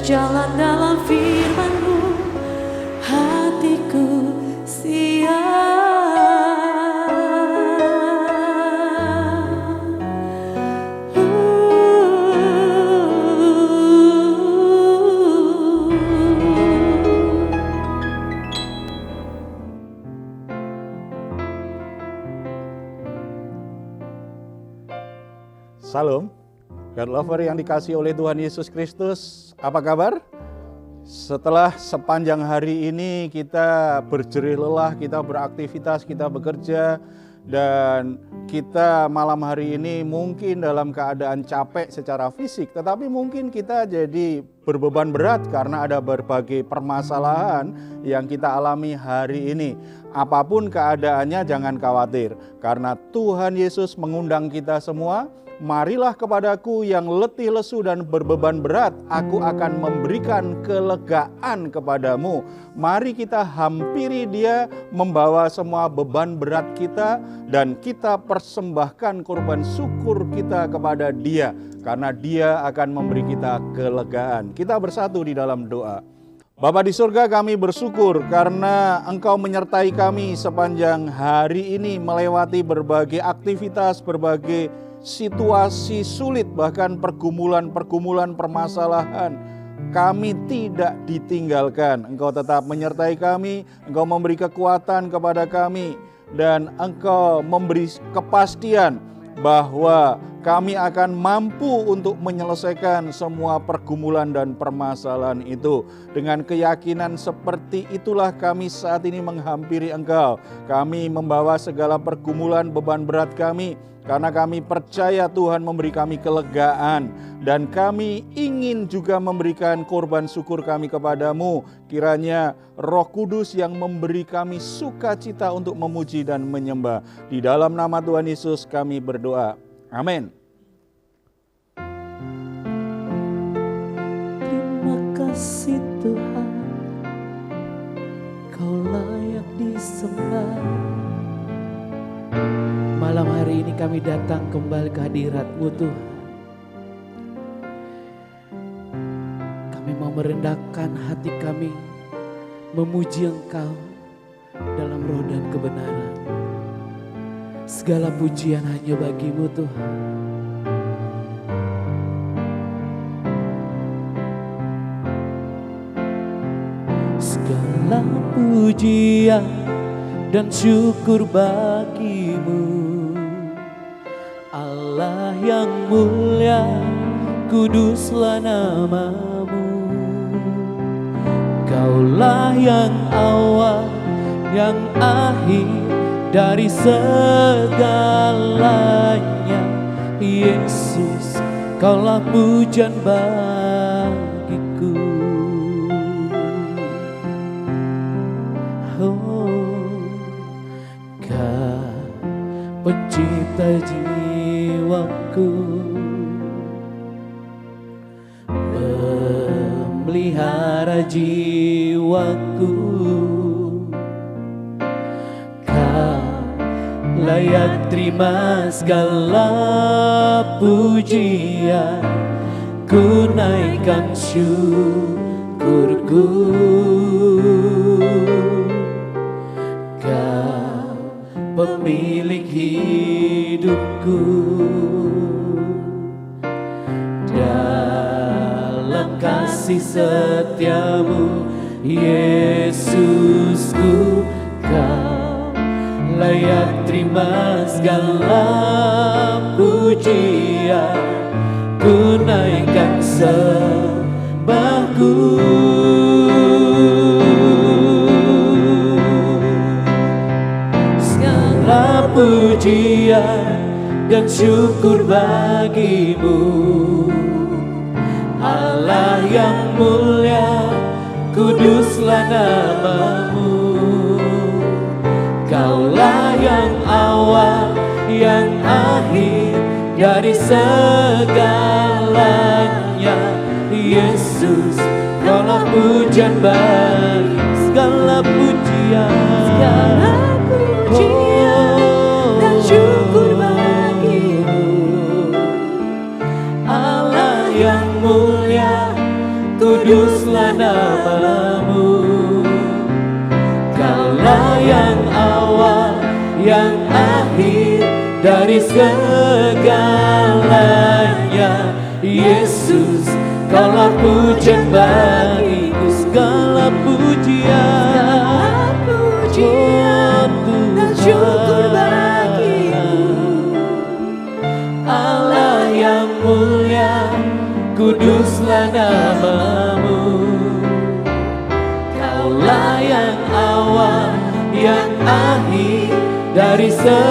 berjalan dalam firman-Mu, hatiku siap. Salam, God lover yang dikasihi oleh Tuhan Yesus Kristus, apa kabar? Setelah sepanjang hari ini kita berjerih lelah, kita beraktivitas, kita bekerja, dan kita malam hari ini mungkin dalam keadaan capek secara fisik, tetapi mungkin kita jadi berbeban berat karena ada berbagai permasalahan yang kita alami hari ini. Apapun keadaannya jangan khawatir, karena Tuhan Yesus mengundang kita semua. Marilah kepadaku yang letih lesu dan berbeban berat, aku akan memberikan kelegaan kepadamu. Mari kita hampiri Dia, membawa semua beban berat kita, dan kita persembahkan korban syukur kita kepada Dia, karena Dia akan memberi kita kelegaan. Kita bersatu di dalam doa. Bapa di surga, kami bersyukur karena Engkau menyertai kami sepanjang hari ini melewati berbagai aktivitas, berbagai situasi sulit, bahkan pergumulan-pergumulan permasalahan. Kami tidak ditinggalkan. Engkau tetap menyertai kami, Engkau memberi kekuatan kepada kami, dan Engkau memberi kepastian bahwa kami akan mampu untuk menyelesaikan semua pergumulan dan permasalahan itu. Dengan keyakinan seperti itulah kami saat ini menghampiri Engkau. Kami membawa segala pergumulan, beban berat kami, karena kami percaya Tuhan memberi kami kelegaan, dan kami ingin juga memberikan korban syukur kami kepadamu. Kiranya Roh Kudus yang memberi kami sukacita untuk memuji dan menyembah. Di dalam nama Tuhan Yesus kami berdoa. Amin. Terima kasih Tuhan, Kau layak disembah. Malam hari ini kami datang kembali ke hadirat-Mu Tuhan. Kami mau merendahkan hati kami, memuji Engkau dalam roh dan kebenaran. Segala pujian hanya bagi-Mu Tuhan. Segala pujian dan syukur bagi-Mu, Allah yang mulia, kuduslah nama-Mu. Kaulah yang awal, yang akhir dari segalanya. Yesus, Kaulah pujian bagiku. Pencipta jiwaku, pemelihara jiwaku, Kau layak terima segala pujian. Ku naikkan syukurku, pemilik hidupku. Dalam kasih setia-Mu, Yesusku, Kau layak terima segala pujian. Ku naikkan sembahku, pujian dan syukur bagi-Mu, Allah yang mulia, kuduslah nama-Mu. Kaulah yang awal, yang akhir dari segalanya. Yesus, Kaulah pujian bagi segala pujian, segala pujian dan syukur bagi-Mu, Allah yang mulia, kudus kuduslah namamu. Kaulah yang awal, yang akhir dari segalanya. Yesus, kaulah pujian bagiku, segala pujian dan syukur bagimu. Allah yang mulia, kuduslah namamu. Kaulah yang awal, yang akhir dari segalanya.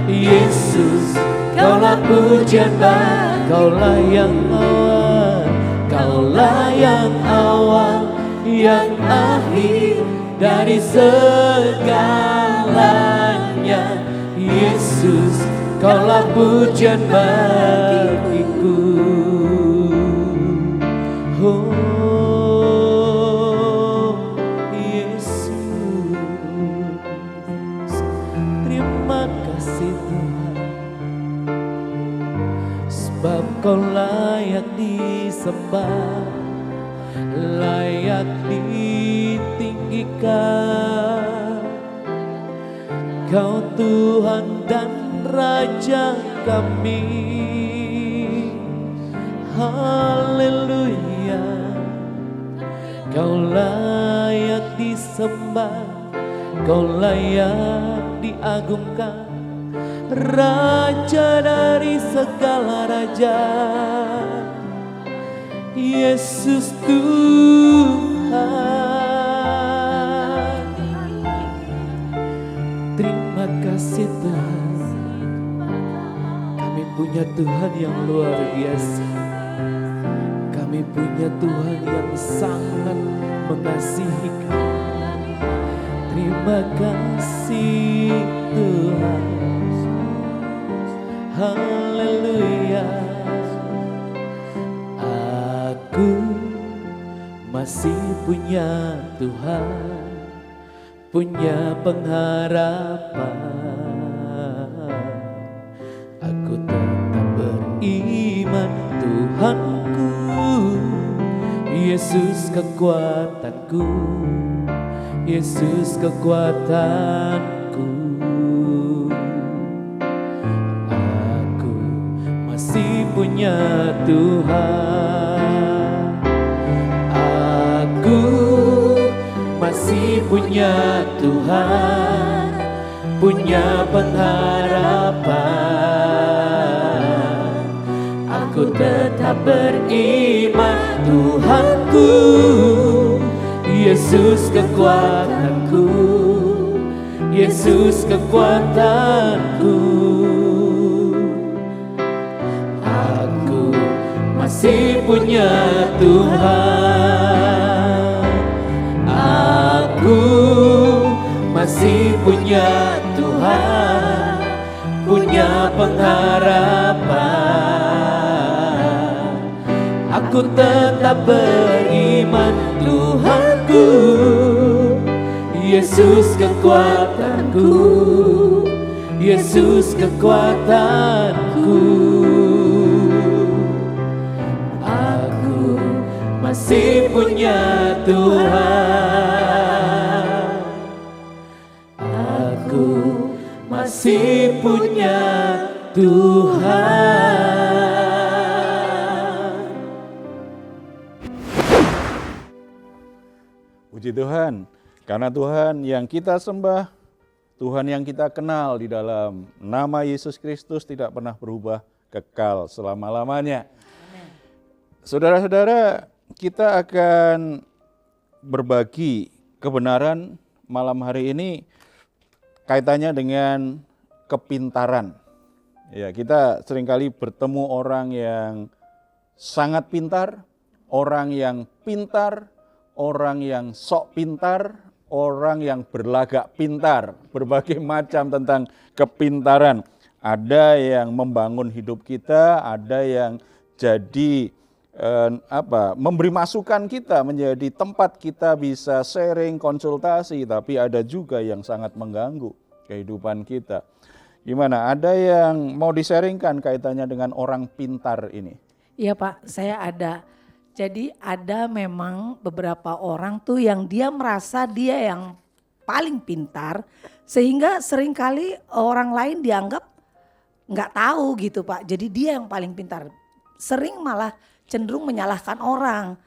Yesus, kaulah pujian bagiku. Kaulah yang awal, kaulah yang awal, yang akhir dari segalanya. Yesus, kaulah pujian bagiku. Oh Yesus, terima kasih Tuhan, sebab Kau layak disembah, layak ditinggikan. Kau Tuhan dan Raja kami. Haleluya. Kau layak disembah, Kau layak diagungkan, Raja dari segala raja. Yesus Tuhan, terima kasih Tuhan. Kami punya Tuhan yang luar biasa. Kami punya Tuhan yang sangat mengasihi kami. Terima kasih Tuhan. Haleluya. Aku masih punya Tuhan, punya pengharapan. Aku tetap beriman, Tuhanku, Yesus kekuatanku, Yesus kekuatanku. Aku masih punya Tuhan. Aku masih punya Tuhan, punya pengharapan. Aku tetap beriman, Tuhanku, Yesus kekuatanku, Yesus kekuatanku. Aku masih punya Tuhan. Aku masih punya Tuhan, punya pengharapan. Aku tetap beriman, Tuhanku, Yesus kekuatanku, Yesus kekuatanku. Aku masih punya Tuhan. Aku masih punya Tuhan. Puji Tuhan, karena Tuhan yang kita sembah, Tuhan yang kita kenal di dalam nama Yesus Kristus tidak pernah berubah, kekal selama-lamanya. Saudara-saudara, kita akan berbagi kebenaran malam hari ini kaitannya dengan kepintaran. Ya, kita seringkali bertemu orang yang sangat pintar, orang yang pintar, orang yang sok pintar, orang yang berlagak pintar, berbagai macam tentang kepintaran. Ada yang membangun hidup kita, ada yang jadi memberi masukan kita, menjadi tempat kita bisa sharing, konsultasi, tapi ada juga yang sangat mengganggu kehidupan kita. Gimana? Ada yang mau di-sharingkan kaitannya dengan orang pintar ini? Iya Pak, saya ada. Jadi ada memang beberapa orang tuh yang dia merasa dia yang paling pintar. Sehingga seringkali orang lain dianggap nggak tahu gitu Pak. Jadi dia yang paling pintar. Sering malah cenderung menyalahkan orang.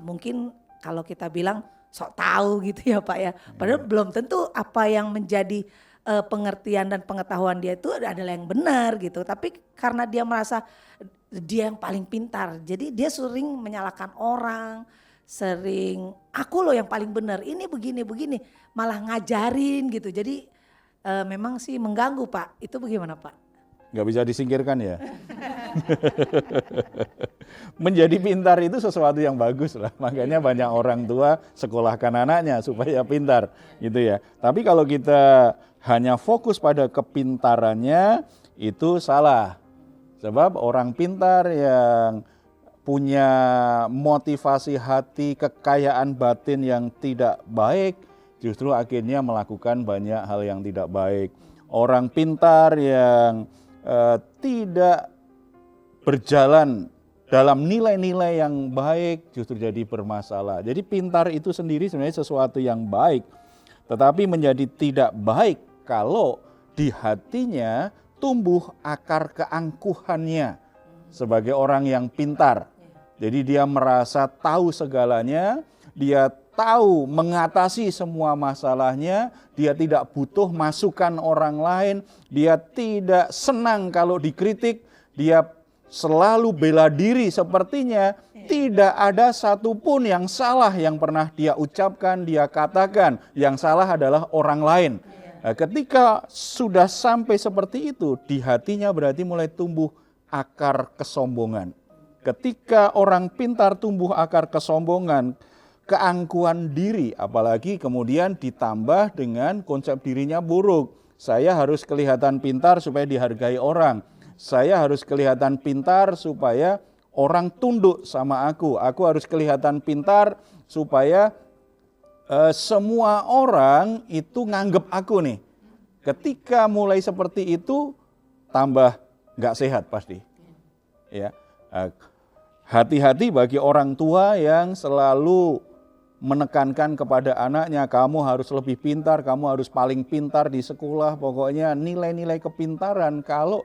Mungkin kalau kita bilang sok tahu gitu ya Pak ya. Padahal belum tentu apa yang menjadi pengertian dan pengetahuan dia itu adalah yang benar gitu. Tapi karena dia merasa dia yang paling pintar, jadi dia sering menyalahkan orang, sering aku loh yang paling benar, ini begini, malah ngajarin gitu. Jadi memang sih mengganggu Pak, itu bagaimana Pak? Nggak bisa disingkirkan ya. Menjadi pintar itu sesuatu yang bagus lah. Makanya banyak orang tua sekolahkan anaknya supaya pintar gitu ya. Tapi kalau kita hanya fokus pada kepintarannya itu salah. Sebab orang pintar yang punya motivasi hati, kekayaan batin yang tidak baik, justru akhirnya melakukan banyak hal yang tidak baik. Orang pintar yang tidak berjalan dalam nilai-nilai yang baik justru jadi bermasalah. Jadi pintar itu sendiri sebenarnya sesuatu yang baik, tetapi menjadi tidak baik kalau di hatinya tumbuh akar keangkuhannya sebagai orang yang pintar. Jadi dia merasa tahu segalanya, dia tahu mengatasi semua masalahnya, dia tidak butuh masukan orang lain, dia tidak senang kalau dikritik, dia selalu bela diri sepertinya tidak ada satupun yang salah yang pernah dia ucapkan, dia katakan, yang salah adalah orang lain. Nah, ketika sudah sampai seperti itu, di hatinya berarti mulai tumbuh akar kesombongan. Ketika orang pintar tumbuh akar kesombongan, keangkuhan diri, apalagi kemudian ditambah dengan konsep dirinya buruk. Saya harus kelihatan pintar supaya dihargai orang. Saya harus kelihatan pintar supaya orang tunduk sama aku. Aku harus kelihatan pintar supaya semua orang itu nganggep aku nih. Ketika mulai seperti itu, tambah nggak sehat pasti. Ya, hati-hati bagi orang tua yang selalu menekankan kepada anaknya, kamu harus lebih pintar, kamu harus paling pintar di sekolah. Pokoknya nilai-nilai kepintaran kalau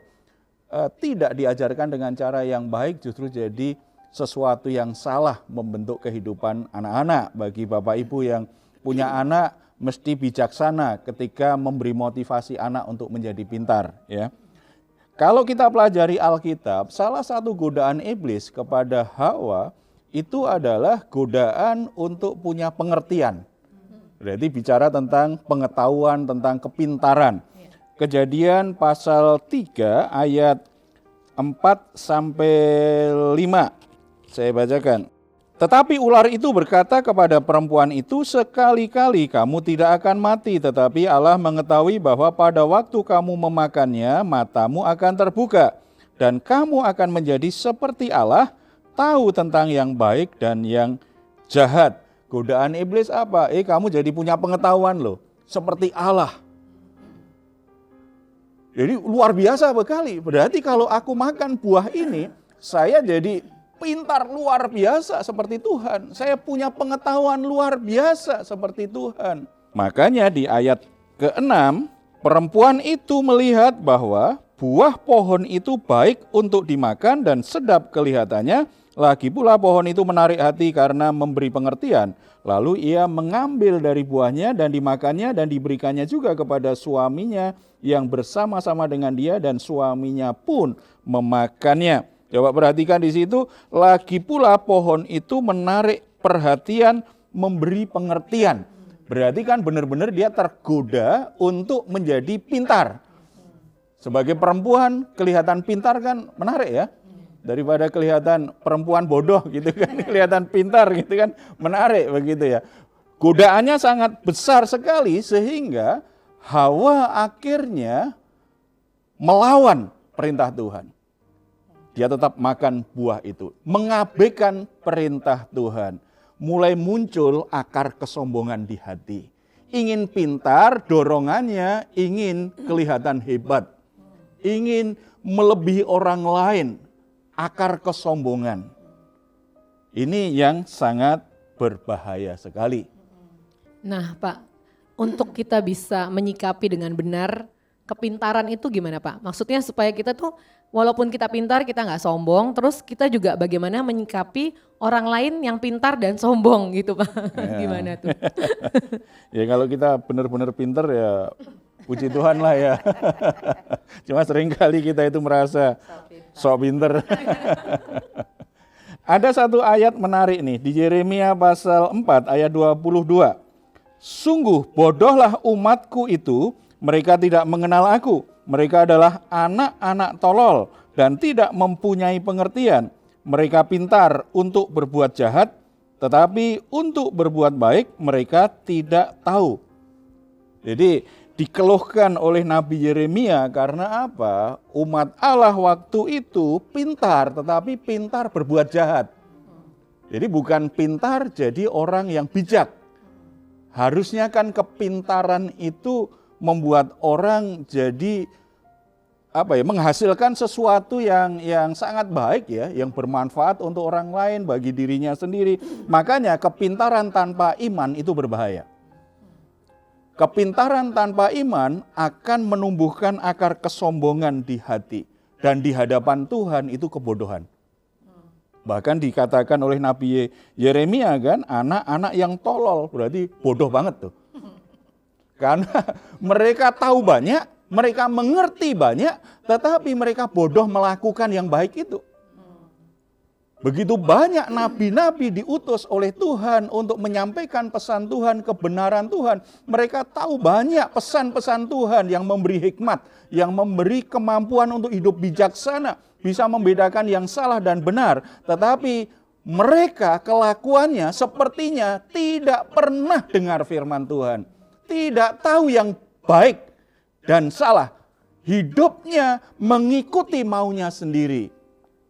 tidak diajarkan dengan cara yang baik justru jadi sesuatu yang salah membentuk kehidupan anak-anak. Bagi Bapak Ibu yang punya anak mesti bijaksana ketika memberi motivasi anak untuk menjadi pintar, ya. Kalau kita pelajari Alkitab, salah satu godaan iblis kepada Hawa itu adalah godaan untuk punya pengertian. Berarti bicara tentang pengetahuan, tentang kepintaran. Kejadian pasal 3 ayat 4 sampai 5. Saya bacakan. Tetapi ular itu berkata kepada perempuan itu, sekali-kali kamu tidak akan mati, tetapi Allah mengetahui bahwa pada waktu kamu memakannya, matamu akan terbuka, dan kamu akan menjadi seperti Allah, tahu tentang yang baik dan yang jahat. Godaan iblis apa? Kamu jadi punya pengetahuan loh, seperti Allah. Jadi luar biasa sekali. Berarti kalau aku makan buah ini, saya jadi pintar luar biasa seperti Tuhan. Saya punya pengetahuan luar biasa seperti Tuhan. Makanya di ayat ke-6, perempuan itu melihat bahwa buah pohon itu baik untuk dimakan dan sedap kelihatannya. Lagi pula pohon itu menarik hati karena memberi pengertian. Lalu ia mengambil dari buahnya dan dimakannya dan diberikannya juga kepada suaminya yang bersama-sama dengan dia, dan suaminya pun memakannya. Coba perhatikan di situ, lagi pula pohon itu menarik perhatian, memberi pengertian. Berarti kan benar-benar dia tergoda untuk menjadi pintar. Sebagai perempuan kelihatan pintar kan menarik ya. Daripada kelihatan perempuan bodoh gitu kan, kelihatan pintar gitu kan, menarik begitu ya. Godaannya sangat besar sekali sehingga Hawa akhirnya melawan perintah Tuhan. Dia tetap makan buah itu, mengabaikan perintah Tuhan. Mulai muncul akar kesombongan di hati. Ingin pintar, dorongannya ingin kelihatan hebat. Ingin melebihi orang lain. akar kesombongan. Ini yang sangat berbahaya sekali. Nah Pak, untuk kita bisa menyikapi dengan benar kepintaran itu gimana Pak? Maksudnya supaya kita tuh walaupun kita pintar kita nggak sombong, terus kita juga bagaimana menyikapi orang lain yang pintar dan sombong gitu Pak? Gimana tuh? Ya kalau kita benar-benar pintar ya puji Tuhan lah ya. Cuma seringkali kita itu merasa sok pintar. Ada satu ayat menarik nih di Yeremia pasal 4 ayat 22. Sungguh bodohlah umatku itu, mereka tidak mengenal aku. Mereka adalah anak-anak tolol dan tidak mempunyai pengertian. Mereka pintar untuk berbuat jahat, tetapi untuk berbuat baik mereka tidak tahu. Jadi dikeluhkan oleh Nabi Yeremia karena apa? Umat Allah waktu itu pintar, tetapi pintar berbuat jahat. Jadi bukan pintar jadi orang yang bijak. Harusnya kan kepintaran itu membuat orang jadi menghasilkan sesuatu yang sangat baik ya, yang bermanfaat untuk orang lain, bagi dirinya sendiri. Makanya kepintaran tanpa iman itu berbahaya. Kepintaran tanpa iman akan menumbuhkan akar kesombongan di hati, dan di hadapan Tuhan itu kebodohan. Bahkan dikatakan oleh Nabi Yeremia kan, anak-anak yang tolol, berarti bodoh banget tuh. Karena mereka tahu banyak, mereka mengerti banyak, tetapi mereka bodoh melakukan yang baik itu. Begitu banyak nabi-nabi diutus oleh Tuhan untuk menyampaikan pesan Tuhan, kebenaran Tuhan. Mereka tahu banyak pesan-pesan Tuhan yang memberi hikmat, yang memberi kemampuan untuk hidup bijaksana, bisa membedakan yang salah dan benar. Tetapi mereka kelakuannya sepertinya tidak pernah dengar firman Tuhan. Tidak tahu yang baik dan salah. Hidupnya mengikuti maunya sendiri.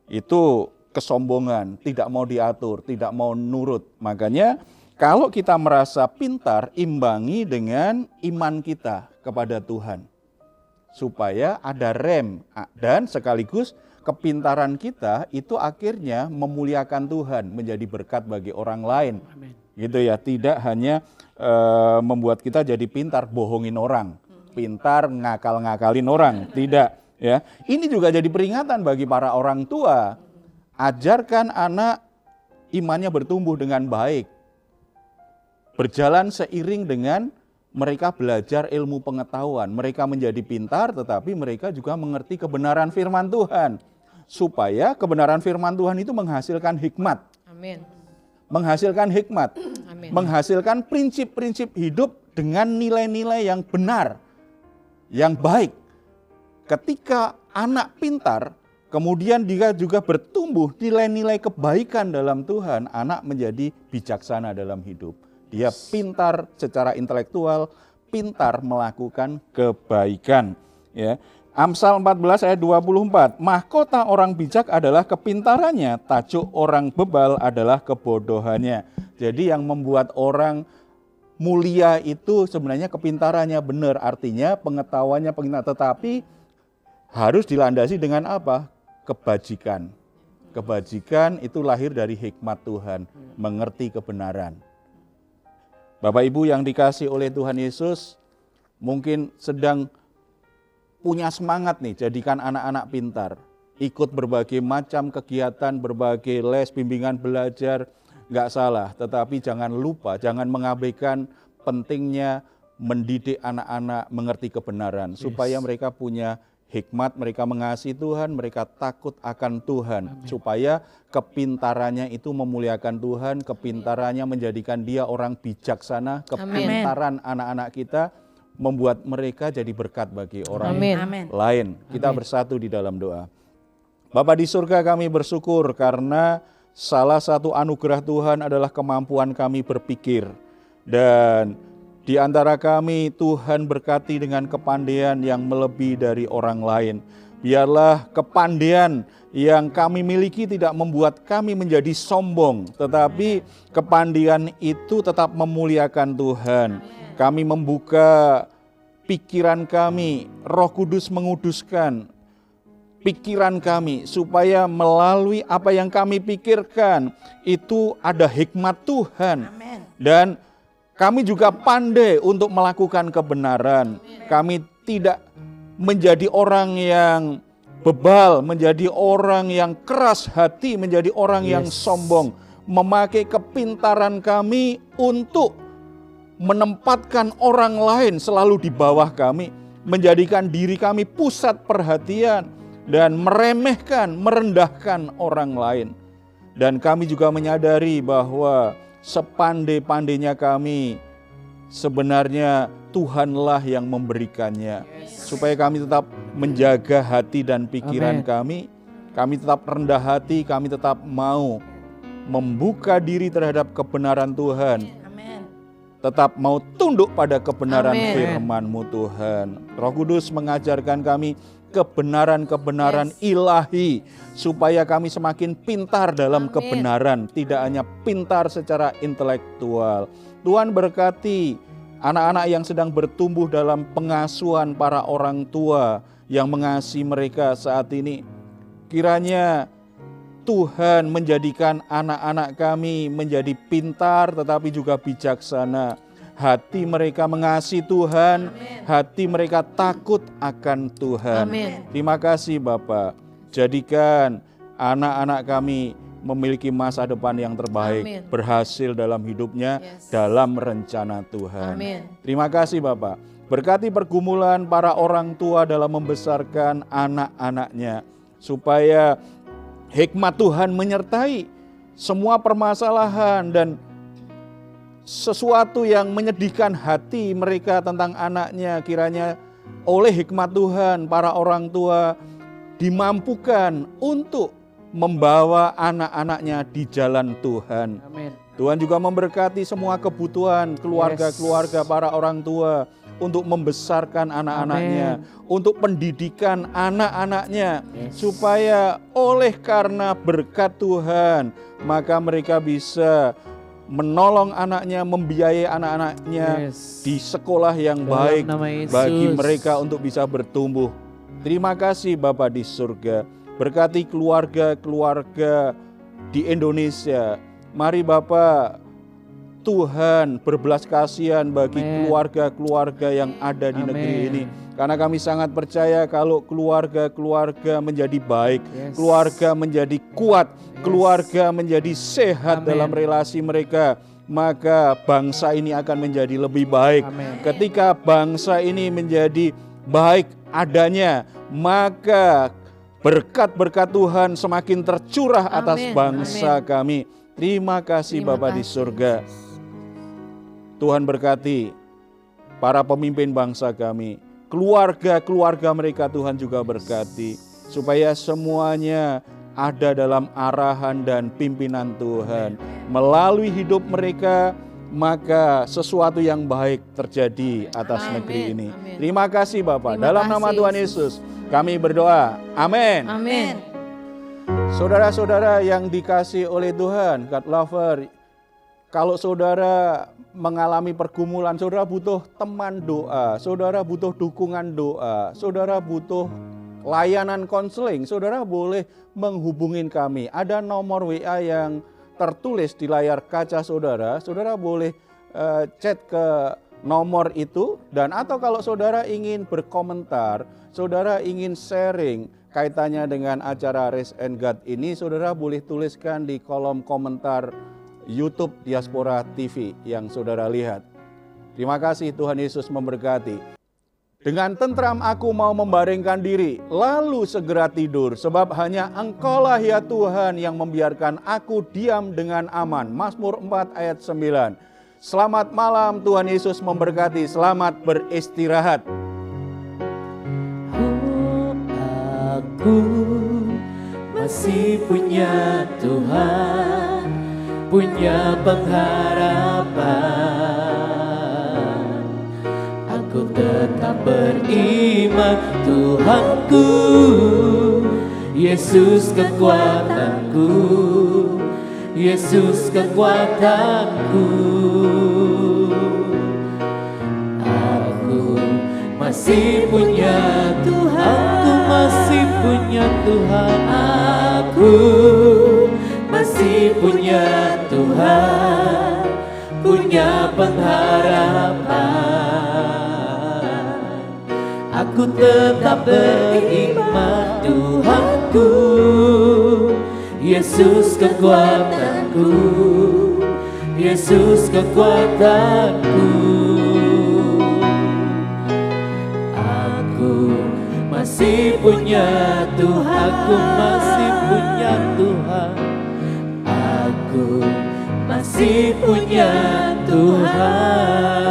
Itu kesombongan, tidak mau diatur, tidak mau nurut. Makanya kalau kita merasa pintar, imbangi dengan iman kita kepada Tuhan. Supaya ada rem dan sekaligus kepintaran kita itu akhirnya memuliakan Tuhan, menjadi berkat bagi orang lain. Amin. Gitu ya, tidak hanya membuat kita jadi pintar bohongin orang, pintar ngakal-ngakalin orang, tidak ya. Ini juga jadi peringatan bagi para orang tua. Ajarkan anak imannya bertumbuh dengan baik. Berjalan seiring dengan mereka belajar ilmu pengetahuan. Mereka menjadi pintar tetapi mereka juga mengerti kebenaran firman Tuhan. Supaya kebenaran firman Tuhan itu menghasilkan hikmat. Amin. Menghasilkan hikmat. Amin. Menghasilkan prinsip-prinsip hidup dengan nilai-nilai yang benar, yang baik. Ketika anak pintar, kemudian dia juga bertumbuh nilai-nilai kebaikan dalam Tuhan, anak menjadi bijaksana dalam hidup. Dia pintar secara intelektual, pintar melakukan kebaikan. Ya. Amsal 14 ayat 24, mahkota orang bijak adalah kepintarannya, tajuk orang bebal adalah kebodohannya. Jadi yang membuat orang mulia itu sebenarnya kepintarannya benar, artinya pengetahuannya, tetapi harus dilandasi dengan apa? Kebajikan. Kebajikan itu lahir dari hikmat Tuhan, mengerti kebenaran. Bapak Ibu yang dikasih oleh Tuhan Yesus, mungkin sedang punya semangat nih, jadikan anak-anak pintar. Ikut berbagai macam kegiatan, berbagai les, bimbingan belajar, nggak salah. Tetapi jangan lupa, jangan mengabaikan pentingnya mendidik anak-anak mengerti kebenaran. Supaya mereka punya hikmat, mereka mengasihi Tuhan, mereka takut akan Tuhan. Amin. Supaya kepintarannya itu memuliakan Tuhan, kepintarannya menjadikan dia orang bijaksana, kepintaran anak-anak kita membuat mereka jadi berkat bagi orang lain. Kita bersatu di dalam doa. Bapa di surga, kami bersyukur karena salah satu anugerah Tuhan adalah kemampuan kami berpikir. Dan di antara kami Tuhan berkati dengan kepandaian yang melebihi dari orang lain. Biarlah kepandaian yang kami miliki tidak membuat kami menjadi sombong, tetapi kepandaian itu tetap memuliakan Tuhan. Kami membuka pikiran kami, Roh Kudus menguduskan pikiran kami, supaya melalui apa yang kami pikirkan itu ada hikmat Tuhan. Amin. Dan kami juga pandai untuk melakukan kebenaran. Kami tidak menjadi orang yang bebal, menjadi orang yang keras hati, menjadi orang yang sombong. Memakai kepintaran kami untuk menempatkan orang lain selalu di bawah kami, menjadikan diri kami pusat perhatian, dan meremehkan, merendahkan orang lain. Dan kami juga menyadari bahwa sepandai-pandainya kami, sebenarnya Tuhanlah yang memberikannya. Supaya kami tetap menjaga hati dan pikiran kami tetap rendah hati, kami tetap mau membuka diri terhadap kebenaran Tuhan. Amin. Tetap mau tunduk pada kebenaran Amin. firman-Mu Tuhan. Roh Kudus mengajarkan kami kebenaran-kebenaran ilahi, supaya kami semakin pintar dalam kebenaran, tidak hanya pintar secara intelektual. Tuhan berkati anak-anak yang sedang bertumbuh dalam pengasuhan para orang tua yang mengasihi mereka saat ini. Kiranya Tuhan menjadikan anak-anak kami menjadi pintar tetapi juga bijaksana. Hati mereka mengasihi Tuhan, hati mereka takut akan Tuhan. Amin. Terima kasih Bapak. Jadikan anak-anak kami memiliki masa depan yang terbaik, Amin. berhasil dalam hidupnya, dalam rencana Tuhan. Amin. Terima kasih Bapak. Berkati pergumulan para orang tua dalam membesarkan anak-anaknya, supaya hikmat Tuhan menyertai semua permasalahan dan sesuatu yang menyedihkan hati mereka tentang anaknya. Kiranya oleh hikmat Tuhan para orang tua dimampukan untuk membawa anak-anaknya di jalan Tuhan. Amin. Tuhan juga memberkati semua kebutuhan keluarga-keluarga para orang tua untuk membesarkan anak-anaknya, untuk pendidikan anak-anaknya, supaya oleh karena berkat Tuhan, maka mereka bisa menolong anaknya, membiayai anak-anaknya di sekolah yang Dalam baik nama Yesus. bagi mereka untuk bisa bertumbuh. Terima kasih Bapa di surga. Berkati keluarga-keluarga di Indonesia. Mari Bapak, Tuhan berbelas kasihan bagi keluarga-keluarga yang ada di negeri ini. Karena kami sangat percaya kalau keluarga-keluarga menjadi baik, keluarga menjadi kuat, keluarga menjadi sehat dalam relasi mereka, maka bangsa ini akan menjadi lebih baik. Ketika bangsa ini menjadi baik adanya, maka berkat-berkat Tuhan semakin tercurah atas bangsa kami. Terima kasih Bapa di surga. Tuhan berkati para pemimpin bangsa kami, keluarga-keluarga mereka Tuhan juga berkati, supaya semuanya ada dalam arahan dan pimpinan Tuhan. Melalui hidup mereka, maka sesuatu yang baik terjadi atas negeri ini. Terima kasih Bapak. Dalam nama Tuhan Yesus kami berdoa. Amin. Amin. Saudara-saudara yang dikasihi oleh Tuhan, God lover, kalau saudara mengalami pergumulan, saudara butuh teman doa, saudara butuh dukungan doa, saudara butuh layanan konseling, saudara boleh menghubungin kami. Ada nomor WA yang tertulis di layar kaca saudara, saudara boleh chat ke nomor itu. Dan atau kalau saudara ingin berkomentar, saudara ingin sharing kaitannya dengan acara Raise and God ini, saudara boleh tuliskan di kolom komentar YouTube Diaspora TV yang saudara lihat. Terima kasih, Tuhan Yesus memberkati. Dengan tentram aku mau membaringkan diri, lalu segera tidur, sebab hanya Engkaulah ya Tuhan yang membiarkan aku diam dengan aman. Mazmur 4 ayat 9. Selamat malam, Tuhan Yesus memberkati. Selamat beristirahat. Aku masih punya Tuhan, punya pengharapan. Aku tetap beriman, Tuhanku, Yesus kekuatanku, Yesus kekuatanku. Aku masih punya Tuhan, aku masih punya Tuhan, aku masih punya Tuhan, punya pengharapan. Aku tetap beriman, Tuhanku, Yesus kekuatanku, Yesus kekuatanku. Aku masih punya Tuhan, aku masih punya Tuhan, aku masih punya Tuhan.